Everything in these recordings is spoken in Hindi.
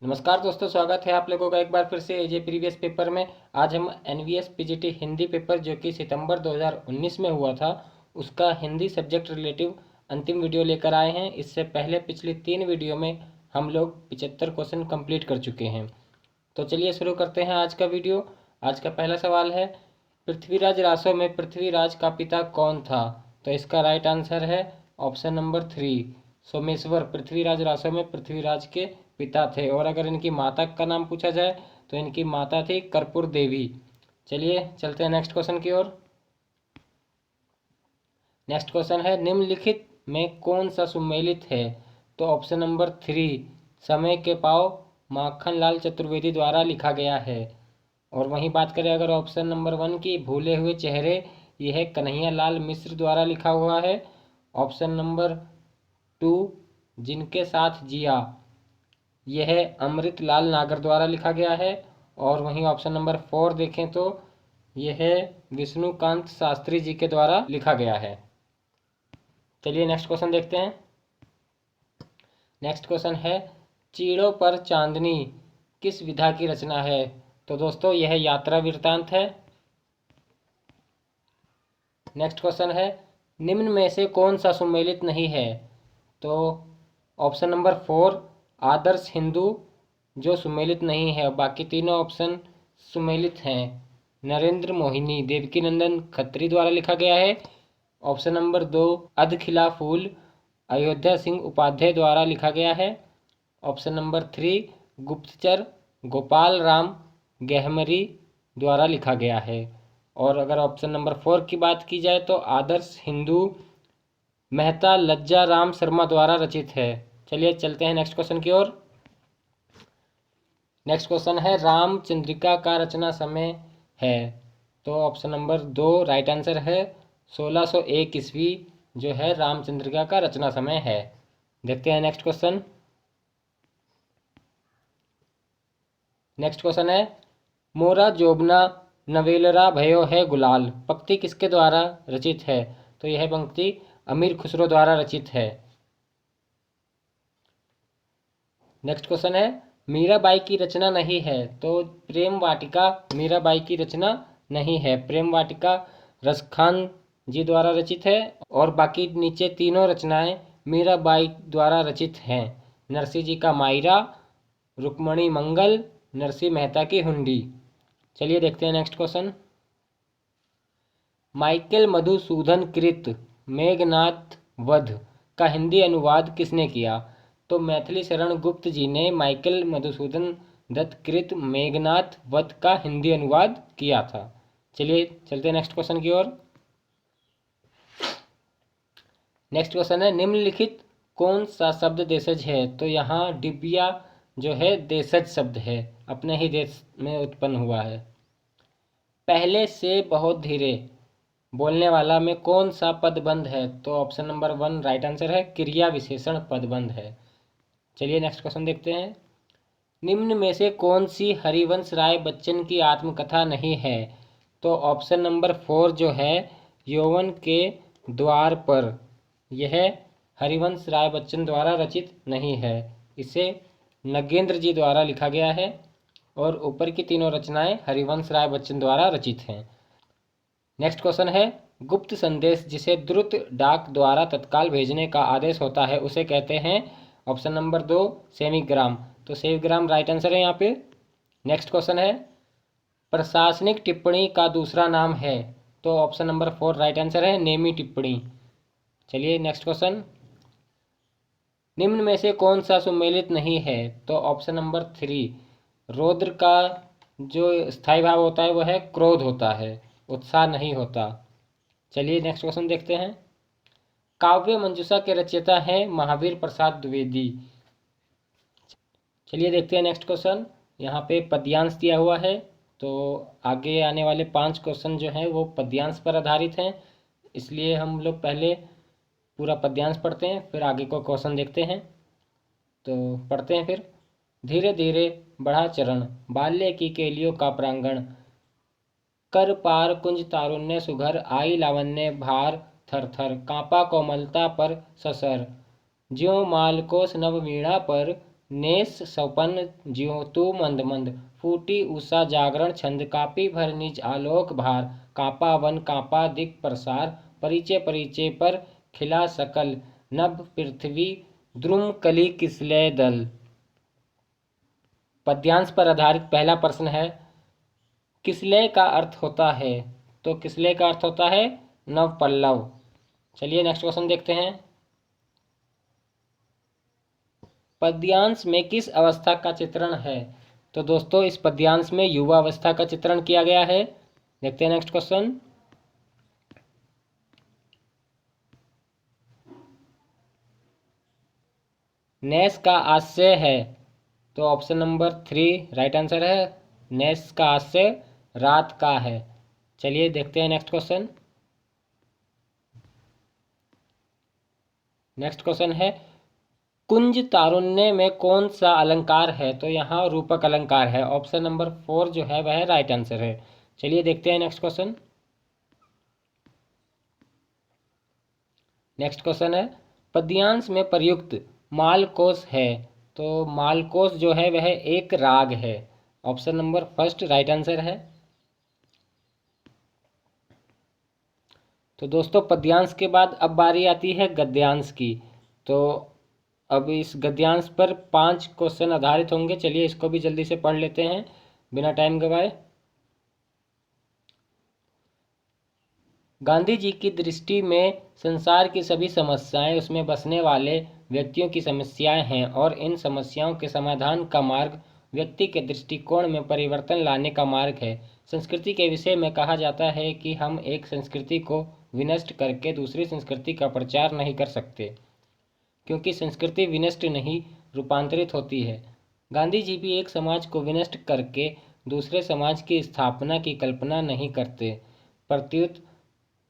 नमस्कार दोस्तों, स्वागत है आप लोगों का एक बार फिर से एजे प्रीवियस पेपर में। आज हम एनवीएस पीजीटी हिंदी पेपर जो कि सितंबर 2019 में हुआ था, उसका हिंदी सब्जेक्ट रिलेटिव अंतिम वीडियो लेकर आए हैं। इससे पहले पिछली 3 वीडियो में हम लोग 75 क्वेश्चन कंप्लीट कर चुके हैं। तो चलिए शुरू करते हैं आज का वीडियो। आज का पहला सवाल है, पृथ्वीराज रासो में पृथ्वीराज का पिता कौन था? तो इसका राइट आंसर है ऑप्शन नंबर 3, सोमेश्वर। पृथ्वीराज रासो में पृथ्वीराज के पिता थे। और अगर इनकी माता का नाम पूछा जाए तो इनकी माता थी कर्पूर देवी। चलिए चलते हैं नेक्स्ट क्वेश्चन की ओर। नेक्स्ट क्वेश्चन है, निम्नलिखित में कौन सा सुमेलित है? तो ऑप्शन नंबर 3, समय के पाव माखनलाल चतुर्वेदी द्वारा लिखा गया है। और वहीं बात करें अगर ऑप्शन नंबर 1 की, भूले हुए चेहरे, यह कन्हैया लाल मिश्र द्वारा लिखा हुआ है। ऑप्शन नंबर 2, जिनके साथ जिया, यह अमृत लाल नागर द्वारा लिखा गया है। और वहीं ऑप्शन नंबर 4 देखें तो यह विष्णुकांत शास्त्री जी के द्वारा लिखा गया है। चलिए नेक्स्ट क्वेश्चन देखते हैं। नेक्स्ट क्वेश्चन है, चीड़ों पर चांदनी किस विधा की रचना है? तो दोस्तों यह यात्रा वृत्तांत है। नेक्स्ट क्वेश्चन है, निम्न में से कौन सा सुमेलित नहीं है? तो ऑप्शन नंबर 4, आदर्श हिंदू जो सुमेलित नहीं है। बाकी तीनों ऑप्शन सुमेलित हैं। नरेंद्र मोहिनी देवकीनंदन खत्री द्वारा लिखा गया है। ऑप्शन नंबर 2, अधखिला फूल अयोध्या सिंह उपाध्याय द्वारा लिखा गया है। ऑप्शन नंबर 3, गुप्तचर गोपाल राम गहमरी द्वारा लिखा गया है। और अगर ऑप्शन नंबर 4 की बात की जाए तो आदर्श हिंदू मेहता लज्जा राम शर्मा द्वारा रचित है। चलिए चलते हैं नेक्स्ट क्वेश्चन की ओर। नेक्स्ट क्वेश्चन है, रामचंद्रिका का रचना समय है? तो ऑप्शन नंबर 2 राइट आंसर है। 1601 ईस्वी जो है रामचंद्रिका का रचना समय है। देखते हैं नेक्स्ट क्वेश्चन। नेक्स्ट क्वेश्चन है, मोरा जोबना नवेलरा भयो है गुलाल, पंक्ति किसके द्वारा रचित है? तो यह पंक्ति अमीर खुसरो द्वारा रचित है। नेक्स्ट क्वेश्चन है, मीराबाई की रचना नहीं है? तो प्रेम वाटिका मीराबाई की रचना नहीं है। प्रेम वाटिका रसखान जी द्वारा रचित है। और बाकी नीचे तीनों रचनाएं मीराबाई द्वारा रचित हैं। नरसिंह जी का मायरा, रुक्मणी मंगल, नरसिंह मेहता की हुंडी। चलिए देखते हैं नेक्स्ट क्वेश्चन। माइकल मधुसूदन कृत मेघनाथ वध का हिंदी अनुवाद किसने किया? तो मैथिली शरण गुप्त जी ने माइकल मधुसूदन दत्त कृत मेघनाथ वध का हिंदी अनुवाद किया था। चलिए चलते हैं नेक्स्ट क्वेश्चन की ओर। नेक्स्ट क्वेश्चन है, निम्नलिखित कौन सा शब्द देशज है? तो यहाँ डिबिया जो है देशज शब्द है, अपने ही देश में उत्पन्न हुआ है। पहले से बहुत धीरे बोलने वाला में कौन सा पदबंध है? तो ऑप्शन नंबर 1 राइट आंसर है, क्रिया विशेषण पदबंध है। चलिए नेक्स्ट क्वेश्चन देखते हैं। निम्न में से कौन सी हरिवंश राय बच्चन की आत्मकथा नहीं है? तो ऑप्शन नंबर 4 जो है यौवन के द्वार पर, यह हरिवंश राय बच्चन द्वारा रचित नहीं है। इसे नगेंद्र जी द्वारा लिखा गया है। और ऊपर की तीनों रचनाएं हरिवंश राय बच्चन द्वारा रचित हैं। नेक्स्ट क्वेश्चन है, गुप्त संदेश जिसे द्रुत डाक द्वारा तत्काल भेजने का आदेश होता है उसे कहते हैं? Option number 2 सेमीग्राम। तो सेमीग्राम राइट आंसर है यहाँ पे। नेक्स्ट क्वेश्चन है, प्रशासनिक टिप्पणी का दूसरा नाम है? तो ऑप्शन नंबर 4 राइट आंसर है, नेमी टिप्पणी। चलिए नेक्स्ट क्वेश्चन, निम्न में से कौन सा सुमेलित नहीं है? तो ऑप्शन नंबर 3, रौद्र का जो स्थायी भाव होता है वह है क्रोध होता है, उत्साह नहीं होता। चलिए नेक्स्ट क्वेश्चन देखते हैं। काव्य मंजूषा के रचयिता हैं महावीर प्रसाद द्विवेदी। चलिए देखते हैं नेक्स्ट क्वेश्चन। यहाँ पे पद्यांश दिया हुआ है, तो आगे आने वाले 5 क्वेश्चन जो हैं वो पद्यांश पर आधारित हैं। इसलिए हम लोग पहले पूरा पद्यांश पढ़ते हैं, फिर आगे को क्वेश्चन देखते हैं। तो पढ़ते हैं फिर। धीरे धीरे बढ़ा चरण, बाल्य की केलियों का प्रांगण, कर पार कुंज तारुण्य सुघर, आई लावण्य भार थर थर, कांपा कोमलता पर ससर, ज्यों मालकोस नव वीणा पर, नेस सौपन ज्योतु मंद मंद, फूटी उषा जागरण छंद, कापी भर निज आलोक भार, कापा वन कापा दिक प्रसार, परिचय परिचय पर खिला सकल, नभ पृथ्वी द्रुम कली किसलय दल। पद्यांश पर आधारित पहला प्रश्न है, किसलय का अर्थ होता है? तो किसलय का अर्थ होता है नव पल्लव। चलिए नेक्स्ट क्वेश्चन देखते हैं। पद्यांश में किस अवस्था का चित्रण है? तो दोस्तों इस पद्यांश में युवा अवस्था का चित्रण किया गया है। देखते हैं नेक्स्ट क्वेश्चन। नेस का आशय है, तो ऑप्शन नंबर 3 राइट आंसर है। नेस का आशय रात का है। चलिए देखते हैं नेक्स्ट क्वेश्चन। नेक्स्ट क्वेश्चन है, कुंज तारुण्य में कौन सा अलंकार है? तो यहाँ रूपक अलंकार है। ऑप्शन नंबर 4 जो है वह राइट आंसर है। चलिए देखते हैं नेक्स्ट क्वेश्चन। नेक्स्ट क्वेश्चन है, पद्यांश में प्रयुक्त मालकोष है, तो मालकोष जो है वह एक राग है। ऑप्शन नंबर 1 राइट आंसर है। तो दोस्तों पद्यांश के बाद अब बारी आती है गद्यांश की। तो अब इस गद्यांश पर 5 क्वेश्चन आधारित होंगे। चलिए इसको भी जल्दी से पढ़ लेते हैं बिना टाइम गवाए। गांधी जी की दृष्टि में संसार की सभी समस्याएं उसमें बसने वाले व्यक्तियों की समस्याएं हैं और इन समस्याओं के समाधान का मार्ग व्यक्ति के दृष्टिकोण में परिवर्तन लाने का मार्ग है। संस्कृति के विषय में कहा जाता है कि हम एक संस्कृति को विनष्ट करके दूसरी संस्कृति का प्रचार नहीं कर सकते, क्योंकि संस्कृति विनष्ट नहीं रूपांतरित होती है। गांधी जी भी एक समाज को विनष्ट करके दूसरे समाज की स्थापना की कल्पना नहीं करते, प्रत्युत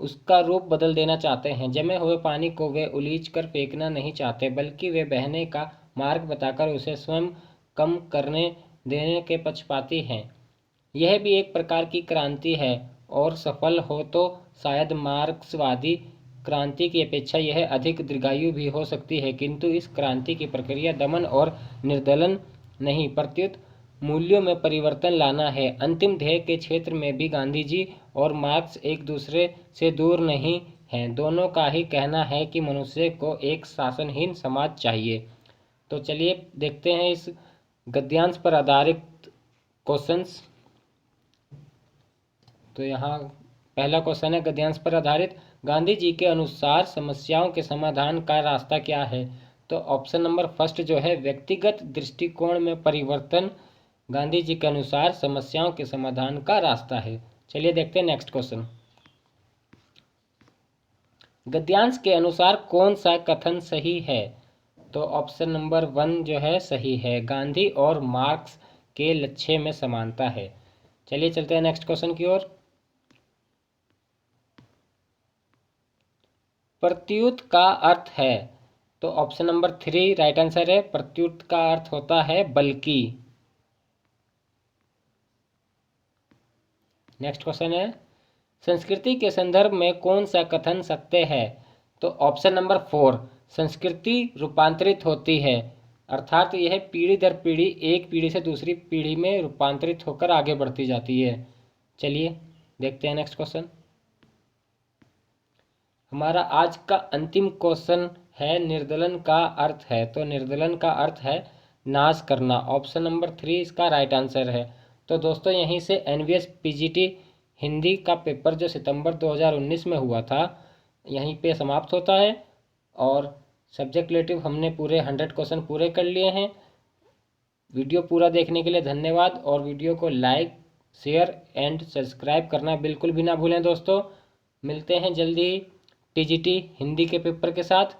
उसका रूप बदल देना चाहते हैं। जमे हुए पानी को वे उलीच कर फेंकना नहीं चाहते, बल्कि वे बहने का मार्ग बताकर उसे स्वयं कम करने देने के पक्षपाती हैं। यह भी एक प्रकार की क्रांति है और सफल हो तो शायद मार्क्सवादी क्रांति की अपेक्षा यह अधिक दीर्घायु भी हो सकती है, किंतु इस क्रांति की प्रक्रिया दमन और निर्दलन नहीं, प्रत्युत मूल्यों में परिवर्तन लाना है। अंतिम ध्येय के क्षेत्र में भी गांधी जी और मार्क्स एक दूसरे से दूर नहीं हैं। दोनों का ही कहना है कि मनुष्य को एक शासनहीन समाज चाहिए। तो चलिए देखते हैं इस गद्यांश पर आधारित क्वेश्चंस। तो यहाँ पहला क्वेश्चन है गद्यांश पर आधारित, गांधी जी के अनुसार समस्याओं के समाधान का रास्ता क्या है? तो ऑप्शन नंबर 1 जो है व्यक्तिगत दृष्टिकोण में परिवर्तन गांधी जी के अनुसार समस्याओं के समाधान का रास्ता है। चलिए देखते हैं नेक्स्ट क्वेश्चन। गद्यांश के अनुसार कौन सा कथन सही है? तो ऑप्शन नंबर 1 जो है सही है, गांधी और मार्क्स के लक्ष्य में समानता है। चलिए चलते हैं नेक्स्ट क्वेश्चन की ओर। प्रत्युत का अर्थ है, तो ऑप्शन नंबर 3 राइट आंसर है। प्रत्युत का अर्थ होता है बल्कि। नेक्स्ट क्वेश्चन है, संस्कृति के संदर्भ में कौन सा कथन सत्य है? तो ऑप्शन नंबर 4 संस्कृति रूपांतरित होती है, अर्थात यह पीढ़ी दर पीढ़ी एक पीढ़ी से दूसरी पीढ़ी में रूपांतरित होकर आगे बढ़ती जाती है। चलिए देखते हैं नेक्स्ट क्वेश्चन। हमारा आज का अंतिम क्वेश्चन है निर्दलन का अर्थ है, तो निर्दलन का अर्थ है नाश करना। ऑप्शन नंबर 3 इसका राइट आंसर है। तो दोस्तों यहीं से NVS PGT हिंदी का पेपर जो सितंबर 2019 में हुआ था यहीं पे समाप्त होता है और सब्जेक्ट रिलेटिव हमने पूरे 100 क्वेश्चन पूरे कर लिए हैं। वीडियो पूरा देखने के लिए धन्यवाद और वीडियो को लाइक शेयर एंड सब्सक्राइब करना बिल्कुल भी ना भूलें दोस्तों। मिलते हैं जल्दी ही TGT हिंदी के पेपर के साथ।